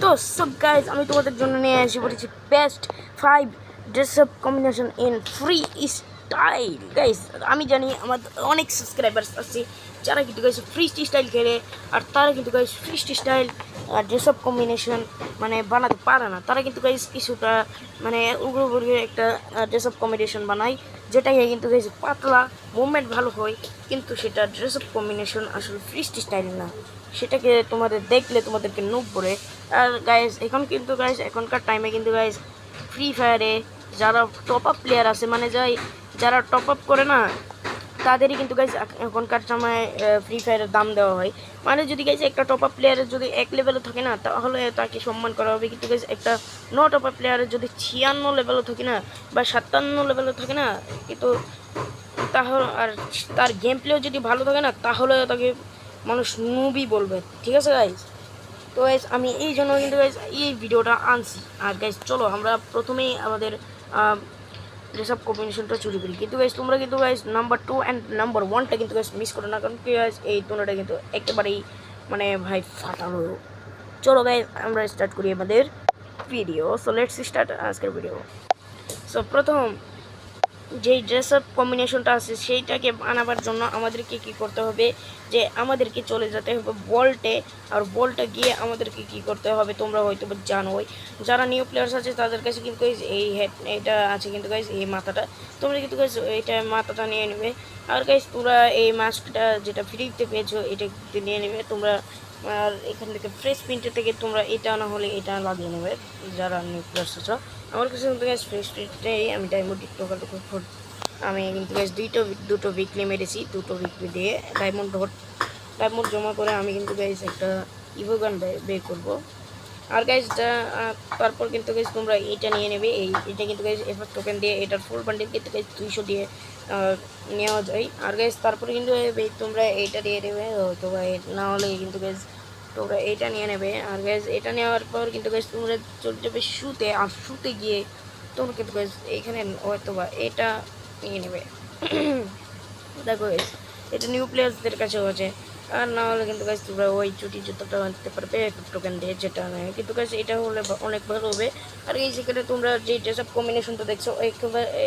তো সব গাইজ আমি তোমাদের জন্য নিয়ে এসে পড়েছি best 5 dress up combination in free style. Guys আমি জানি আমার অনেক সাবস্ক্রাইবার্স আছে যারা কিন্তু গাইজ ফ্রি স্টাইল খেলে, আর তারা কিন্তু guys free style dress up combination মানে বানাতে পারে না। তারা কিন্তু গাইজ কিছুটা মানে উগ্র একটা ড্রেস আপ কম্বিনেশন বানায়, যেটাকে কিন্তু গাইজ পাতলা মুভমেন্ট ভালো হয়, কিন্তু সেটা ড্রেস আপ কম্বিনেশন আসলে ফ্রি স্টাইল না। সেটাকে তোমাদের দেখলে তোমাদেরকে নুব পড়ে। আর গাইজ এখন কিন্তু গাইজ এখনকার টাইমে কিন্তু গাইজ ফ্রি ফায়ারে যারা টপ আপ প্লেয়ার আছে, মানে যারা টপ আপ করে না, তাদেরই কিন্তু গাইজ এখনকার সময় ফ্রি ফায়ারের দাম দেওয়া হয়। মানে যদি গাইজ একটা টপ আপ প্লেয়ারের যদি এক লেভেলে থাকে না, তাহলে তাকে সম্মান করা হবে, কিন্তু গাইজ একটা নো টপ আপ প্লেয়ারের যদি 56 লেভেলও থাকে না বা 57 লেভেলও থাকে না, কিন্তু তাহলে আর তার গেম প্লেও যদি ভালো থাকে না, তাহলে তাকে মানুষ নুবই বলবে। ঠিক আছে গাইজ? তো গাইজ আমি এই জন্য কিন্তু গাইজ এই ভিডিওটা আনছি। আর গাইজ চলো আমরা প্রথমেই আমাদের ড্রেস আপ কম্বিনেশনটা চুরি করি। কিন্তু গাইজ তোমরা কিন্তু গাইজ নাম্বার 2 অ্যান্ড নাম্বার 1টা কিন্তু গাইজ মিস করো না, কারণ কি গাইজ এই দুটোটা কিন্তু একেবারেই মানে ভাই ফাটালো। চলো গাইজ আমরা স্টার্ট করি আমাদের ভিডিও। সো লেটস স্টার্ট আজকের ভিডিও। সো প্রথম যেই ড্রেস আপ কম্বিনেশনটা আছে সেইটাকে বানাবার জন্য আমাদেরকে কি করতে হবে, যে আমাদেরকে চলে যেতে হবে বল্টে। আর বলটা গিয়ে আমাদেরকে কি করতে হবে তোমরা হয়তো জানোই, যারা নিউ প্লেয়ার্স আছে তাদের কাছে কিন্তু এই হেড এটা আছে, কিন্তু গাইজ এই মাথাটা তোমরা কিন্তু গাইজ এইটা মাথাটা নিয়ে নেবে। আর গাইজ তোমরা এই মাস্কটা যেটা ফ্রিতে পেয়েছো এটা নিয়ে নেবে তোমরা। আর এখান থেকে ফ্রেশ প্রিন্টের থেকে তোমরা এটা না হলে এটা লাগিয়ে নেবে যারা নিউ প্লেয়ার্স আছো। আমার কাছে কিন্তু গাইজ ফ্রেশ প্রিন্টেই আমি ডায়মন্ড আমি কিন্তু গাইজ দুটো উইকলি মেরেছি, দুটো উইকলি দিয়ে ডায়মন্ড জমা করে আমি কিন্তু গাইজ একটা ইভোগান বের করবো। আর গাইজ তারপর কিন্তু গাইজ তোমরা এইটা নিয়ে নেবে। এটা কিন্তু গাইজ এফার টোকেন দিয়ে এটার ফুল বান্ডিল কিন্তু গাইজ 200 দিয়ে নেওয়া যায়। আর গাইজ তারপরে কিন্তু তোমরা এইটা দিয়ে নেবে, তো না হলে কিন্তু গাইজ তোমরা এইটা নিয়ে নেবে। আর গাইজ এটা নেওয়ার পর কিন্তু গাইজ তোমরা চলে যাবে শুতে। আর শুতে গিয়ে তোমরা কিন্তু গাইজ এইখানে হয়তো বা এটা নিয়ে নেবে। দেখো গাইজ এটা নিউ প্লেয়ার্সদের কাছেও আছে। আর না হলে কিন্তু গাইজ তোমরা ওই চুটি জুতোটা আনতে পারবে টোকেন দিয়ে, যেটা নেয়, কিন্তু গাইজ এটা হলে অনেক ভালো হবে। আর এই সেখানে তোমরা যে ড্রেস আপ কম্বিনেশনটা দেখছো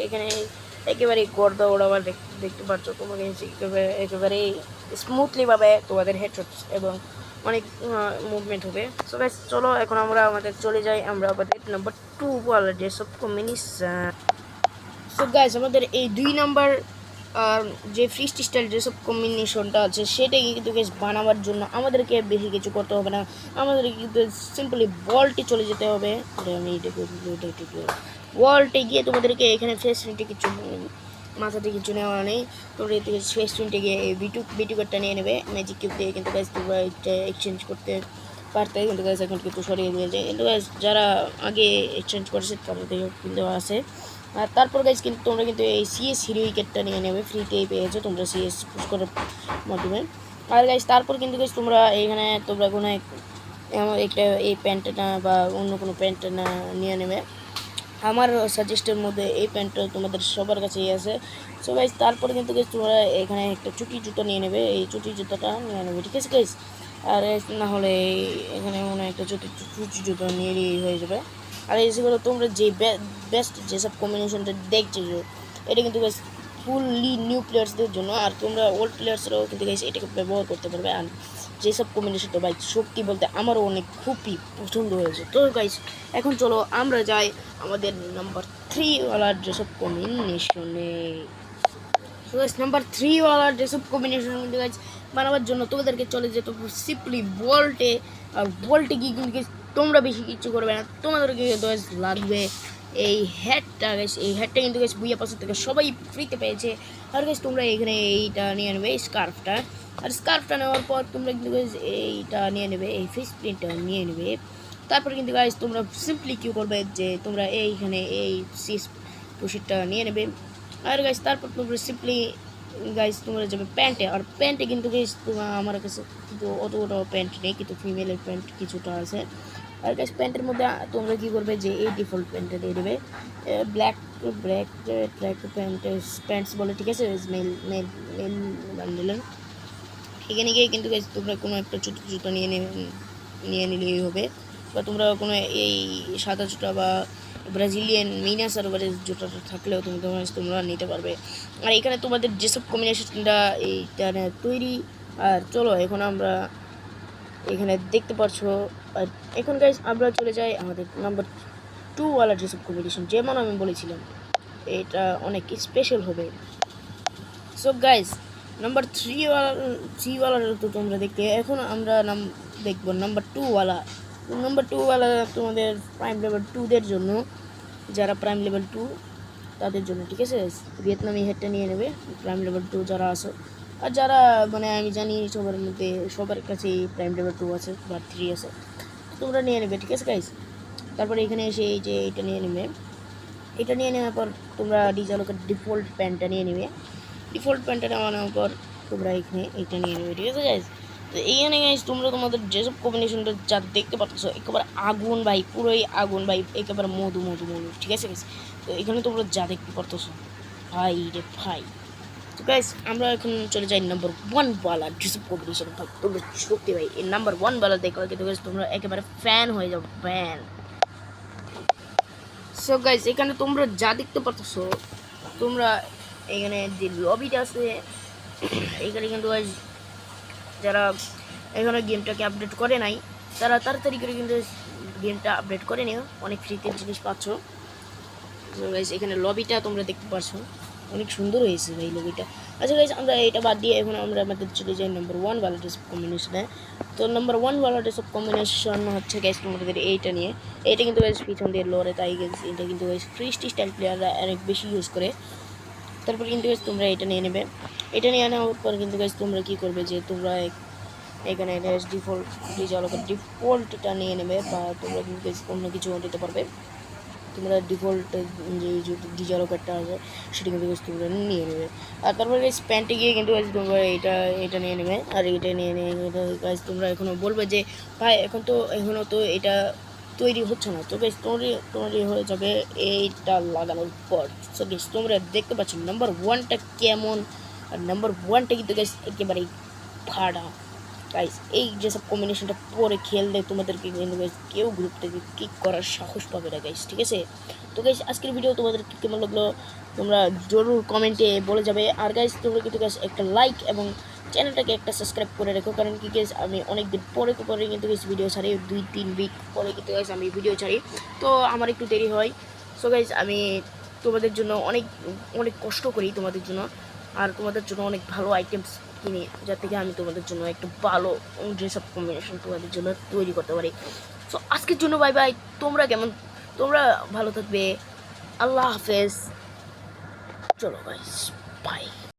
এখানে একেবারেই গর্দা ওড়াবার দেখতে পাচ্ছ তোমরা। একেবারেই স্মুথলিভাবে তোমাদের হেডশট এবং অনেক মুভমেন্ট হবে। সো গাইজ চলো এখন আমরা আমাদের চলে যাই আমরা আমাদের নাম্বার 2 ওয়ালা dress up combination. So guys আমাদের এই 2 নাম্বার যে ফ্রি স্টাইল ড্রেস আপ কম্বিনেশনটা আছে সেটাকে কিন্তু গাইজ বানাবার জন্য আমাদেরকে বেশি কিছু করতে হবে না। আমাদেরকে কিন্তু সিম্পলি বলটে চলে যেতে হবে। আমি বলটে গিয়ে তোমাদেরকে এখানে ফেস প্রিন্টে কিছু মাথাতে কিছু নেওয়া নেই, তোমরা এতে ফেস প্রিন্টে গিয়ে এই বিটু কার্ডটা নিয়ে নেবে ম্যাজিক কিউব দিয়ে। কিন্তু গাইজ তোমরা এটা এক্সচেঞ্জ করতে পারতে, কিন্তু গাইজ এখন কিন্তু সরিয়ে দিয়েছে। কিন্তু গাইজ যারা আগে এক্সচেঞ্জ করেছে তাদের কিন্তু আছে। আর তারপর গাইজ কিন্তু তোমরা কিন্তু এই সিএস হিরো উইকেটটা নিয়ে নেবে, ফ্রিতেই পেয়েছো তোমরা সিএস পুশ করার মাধ্যমে। আর গাইজ তারপর কিন্তু গাইজ তোমরা এইখানে তোমরা কোনো একটা এই প্যান্টটা বা অন্য কোনো প্যান্টটা না নিয়ে নেবে। আমার সাজেস্টের মধ্যে এই প্যান্টটা তোমাদের সবার কাছেই আছে। সো গাইজ তারপরে কিন্তু গাইজ তোমরা এখানে একটা চুটি জুতো নিয়ে নেবে, এই চুটি জুতোটা নিয়ে নেবে। ঠিক আছে গাইজ? আর না হলে এখানে মনে একটা চুটি জুতো নিয়ে হয়ে যাবে। আর এই সেগুলো তোমরা যে বেস্ট যেসব কম্বিনেশনটা দেখছো এটা কিন্তু গাইজ ফুললি নিউ প্লেয়ার্সদের জন্য। আর তোমরা ওল্ড প্লেয়ার্সরাও কিন্তু গাইজ এটাকে ব্যবহার করতে পারবে। আর যেসব কম্বিনেশনটা ভাই সত্যি বলতে আমারও অনেক খুবই পছন্দ হয়েছে। তো গাইজ এখন চলো আমরা যাই আমাদের নাম্বার 3 ওয়ালা ড্রেস আপ কম্বিনেশনে। নাম্বার 3 ওয়ালা ড্রেস আপ কম্বিনেশন কিন্তু গাইজ বানাবার জন্য তোমাদেরকে চলে যেতে সিম্পলি বল্টে। আর বল্টে গিয়ে কিন্তু তোমরা বেশি কিছু করবে না, তোমাদেরকে লাগবে এই হেডটা। গাইজ এই হেডটা কিন্তু গাইজ বুইয়া পাশের থেকে সবাই ফ্রিতে পেয়েছে। আর গাইজ তোমরা এখানে এইটা নিয়ে নেবে স্কার্ফটা। আর স্কার্ফটা নেওয়ার পর তোমরা কিন্তু গাইজ এইটা নিয়ে নেবে, এই ফেস প্রিন্টটা নিয়ে নেবে। তারপর কিন্তু গাইজ তোমরা সিম্পলি কী করবে, যে তোমরা এইখানে এই সিস পোশাকটা নিয়ে নেবে। আর গাইজ তারপর তোমরা সিম্পলি গাইজ তোমরা যাবে প্যান্টে। আর প্যান্টে কিন্তু গাইজ আমার কাছে কিন্তু অতটা প্যান্ট নেই, কিন্তু ফিমেলের প্যান্ট কিছুটা আছে। আর গাইজ প্যান্টের মধ্যে তোমরা কী করবে, যে এই ডিফল্ট প্যান্টটা দিয়ে দেবে, ব্ল্যাক প্যান্টস বলে। ঠিক আছে? মেল বান্ডেলের এখানে গিয়ে কিন্তু গাইজ তোমরা কোনো একটা জুতো নিয়ে নিলেই হবে। বা তোমরা কোনো এই সাদা জুতা বা ব্রাজিলিয়ান মিনা সার্ভারের জুতাটা থাকলেও তোমরা নিতে পারবে। আর এখানে তোমাদের যেসব কম্বিনেশনটা এইটা তৈরি। আর চলো এখন আমরা এখানে দেখতে পারছো। আর এখন গাইজ আমরা চলে যাই আমাদের নাম্বার 2 ওয়ালা যেসব কম্বিনেশন, যেমন আমি বলেছিলাম এটা অনেক স্পেশাল হবে। সো গাইজ নাম্বার 3 ওয়ালা তো তোমরা দেখতে, এখন আমরা দেখবো নাম্বার 2 ওয়ালা। নাম্বার 2 ওয়ালা তোমাদের প্রাইম লেভেল 2দের জন্য, যারা প্রাইম লেভেল 2 তাদের জন্য, ঠিক আছে। ভিয়েতনামি হেডটা নিয়ে নেবে প্রাইম লেভেল 2 যারা আসো। আর যারা মানে আমি জানি সবার মধ্যে সবার কাছেই প্রাইম লেভেল 2 আছে বা 3 আছে, তোমরা নিয়ে নেবে, ঠিক আছে গাইজ। তারপরে এখানে এসে এই যে এটা নিয়ে নেবে। এটা নিয়ে নেওয়ার পর তোমরা ডিজালোকের ডিফল্ট প্যান্টটা নিয়ে নেবে। ডিফল্ট প্যান্টটা নেওয়ার পর তোমরা এখানে এইটা নিয়ে নেবে, ঠিক আছে গাইজ। তো এইখানে গাইজ তোমরা তোমাদের যেসব কম্বিনেশনটা যা দেখতে পাচ্ছ একেবারে আগুন ভাই, পুরোই আগুন ভাই, একেবারে মধু মধু মধু, ঠিক আছে গাইজ। তো এখানে তোমরা যা দেখতে পারতেছো ভাই রে ভাই। তো গাইজ আমরা এখন চলে যাই নাম্বার 1 ওয়ালা যেসব কম্বিনেশন। ভাই তোমরা সত্যি ভাই এই নাম্বার 1 ওয়ালা দেখো কিন্তু গাইজ তোমরা একেবারে ফ্যান হয়ে যাও, ফ্যান। সো গাইজ এখানে তোমরা যা দেখতে পারতেছো, তোমরা এখানে যে লবিটা আছে এখানে কিন্তু গাইজ যারা এখানে গেমটাকে আপডেট করে নাই তারা তাড়াতাড়ি করে কিন্তু গেমটা আপডেট করে নিও, অনেক ফ্রিতে জিনিস পাচ্ছ। সো গাইজ এখানে লবিটা তোমরা দেখতে পাচ্ছ, অনেক সুন্দর হয়েছে ভাই লবিটা। আচ্ছা গাইজ আমরা এটা বাদ দিয়ে এখন আমরা আমাদের চলে যাই নাম্বার 1 ওয়ালা ড্রেস কম্বিনেশনে। তো নাম্বার 1 ওয়ালা ড্রেস কম্বিনেশন হচ্ছে গাইজ তোমাদের এইটা নিয়ে। এটা কিন্তু গাইজ পিছন দিয়ে লোরে, তাই গাইজ এটা কিন্তু গাইজ ফ্রি স্টাইল প্লেয়াররা অনেক বেশি ইউজ করে। তারপর কিন্তু গাইজ তোমরা এটা নিয়ে নেবে। এটা নিয়ে নেওয়ার পর কিন্তু গাইজ তোমরা কী করবে যে তোমরা এখানে ডিফল্ট ডিফল্টটা নিয়ে নেবে, বা তোমরা কিন্তু গাইজ অন্য কিছু দিতে পারবে। তোমরা ডিফল্ট যে ডিজালোকারটা আছে সেটা কিন্তু তোমরা নিয়ে নেবে। আর তারপরে গাইজ প্যান্টে গিয়ে কিন্তু তোমরা এটা নিয়ে নেবে। আর এটা নিয়ে নিয়ে গাইজ তোমরা এখনও বলবে যে ভাই এখনও তো এটা তৈরি হচ্ছে না। তো গাইজ তোমার হয়ে যাবে এইটা লাগানোর পর। সো গাইজ তোমরা দেখতে পাচ্ছ নাম্বার 1টা কেমন। আর নাম্বার 1টা কিন্তু গাইজ একেবারেই ফাড়া গাইজ। এই যেসব কম্বিনেশনটা পরে খেললে তোমাদেরকে কিন্তু গাইজ কেউ গ্রুপ থেকে কিক করার সাহস পাবে না গাইজ, ঠিক আছে। তো গাইজ আজকের ভিডিও তোমাদের কেমন লাগলো তোমরা জরুর কমেন্টে বলে যাবে। আর গাইজ তোমরা কিন্তু গাইজ একটা লাইক এবং চ্যানেলটাকে একটা সাবস্ক্রাইব করে রেখো, কারণ কি গাইজ আমি অনেক দিন পরে কিন্তু গাইজ ভিডিও ছাড়ি, 2-3 উইক পরে কিন্তু গাইজ আমি ভিডিও ছাড়ি, তো আমার একটু দেরি হয়। সো গাইজ আমি তোমাদের জন্য অনেক অনেক কষ্ট করি তোমাদের জন্য, আর তোমাদের জন্য অনেক ভালো আইটেমস কিনি, যার থেকে আমি তোমাদের জন্য একটু ভালো ড্রেস আপ কম্বিনেশন তোমাদের জন্য তৈরি করতে পারি। সো আজকের জন্য বাই বাই। তোমরা ভালো থাকবে। আল্লাহ হাফেজ। চলো গাইস, বাই।